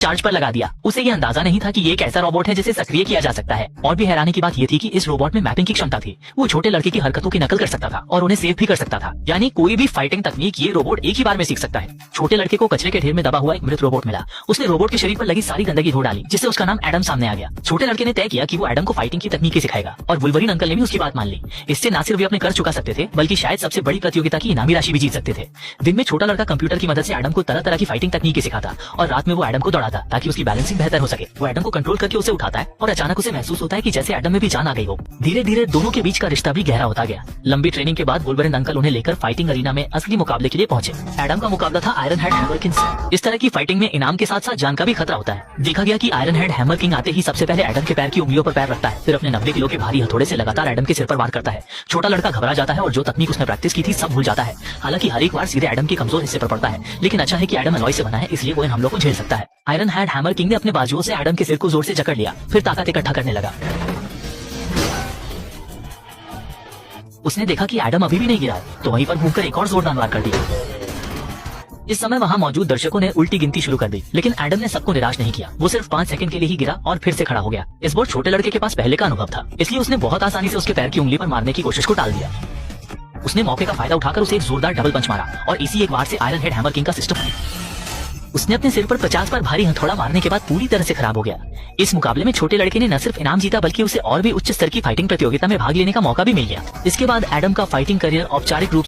Charge पर लगा दिया। उसे ये अंदाजा नहीं था कि ये एक ऐसा रोबोट है जिसे सक्रिय किया जा सकता है। और भी हैरानी की बात ये थी कि इस रोबोट में मैपिंग की क्षमता थी। वो छोटे लड़के की हरकतों की नकल कर सकता था और उन्हें सेव भी कर सकता था। यानी कोई भी फाइटिंग तकनीक ये रोबोट एक ही बार में सीख सकता है। छोटे लड़के को कचरे के ढेर में दबा हुआ एक मृत रोबोट मिला। उसने रोबोट के शरीर पर लगी सारी गंदगी धो डाली, जिससे उसका नाम एडम सामने आ गया। छोटे लड़के ने तय किया कि वो एडम को फाइटिंग की तकनीकें सिखाएगा और वुल्वरीन अंकल ने भी उसकी बात मान ली। इससे न सिर्फ वे अपने कर्ज चुका सकते थे, बल्कि शायद सबसे बड़ी प्रतियोगिता की इनामी राशि भी जीत सकते थे। दिन में छोटा लड़का कंप्यूटर की मदद से एडम को तरह तरह की फाइटिंग तकनीकें सिखाता और रात में वो एडम को दौड़ाता ताकि उसकी बैलेंसिंग बेहतर हो सके। वो एडम को कंट्रोल करके उसे उठाता है और अचानक उसे महसूस होता है कि जैसे एडम में भी जान आ गई हो। धीरे धीरे दोनों के बीच का रिश्ता भी गहरा होता गया। लंबी ट्रेनिंग के बाद वुल्वरीन अंकल उन्हें लेकर फाइटिंग अरीना में असली मुकाबले के लिए पहुंचे। एडम का मुकाबला था आयरन हेड हैमर किंग से। इस तरह की फाइटिंग में इनाम के साथ साथ जान का भी खतरा होता है। देखा गया कि आयरन हेड हैमर किंग आते ही सबसे पहले एडम के पैर की उंगलियों पर पैर रखता है, फिर अपने 90 किलो के भारी हथौड़े से लगातार एडम के सिर पर वार करता है। छोटा लड़का घबरा जाता है और जो तकनीक उसने प्रैक्टिस की थी सब भूल जाता है। हालांकि हर एक बार सीधे एडम के कमजोर हिस्से पर पड़ता है, लेकिन अच्छा है कि एडम अलॉय से बना है, इसलिए वो इन हमलों को झेल सकता है। आयरन हेड हैमर किंग ने अपने बाजुओं से एडम के सिर को जोर से जकड़ लिया, फिर ताकत इकट्ठा करने लगा। उसने देखा कि एडम अभी भी नहीं गिरा, तो वहीं पर घूमकर एक और जोरदार वार कर दिया। इस समय वहां मौजूद दर्शकों ने उल्टी गिनती शुरू कर दी, लेकिन एडम ने सबको निराश नहीं किया। वो सिर्फ 5 सेकंड के लिए ही गिरा और फिर से खड़ा हो गया। इस बार छोटे लड़के के पास पहले का अनुभव था, इसलिए उसने बहुत आसानी से उसके पैर की उंगली पर मारने की कोशिश को टाल दिया। उसने मौके का फायदा उठाकर उसे एक जोरदार डबल पंच मारा और इसी एक वार से आयरन हेड हैमर किंग का सिस्टम उसने अपने सिर पर 50 बार भारी हथौड़ा मारने के बाद पूरी तरह से खराब हो गया। इस मुकाबले में छोटे लड़के ने न सिर्फ इनाम जीता, बल्कि उसे और भी उच्च स्तर की फाइटिंग प्रतियोगिता में भाग लेने का मौका भी मिल गया। इसके बाद एडम का फाइटिंग करियर औपचारिक रूप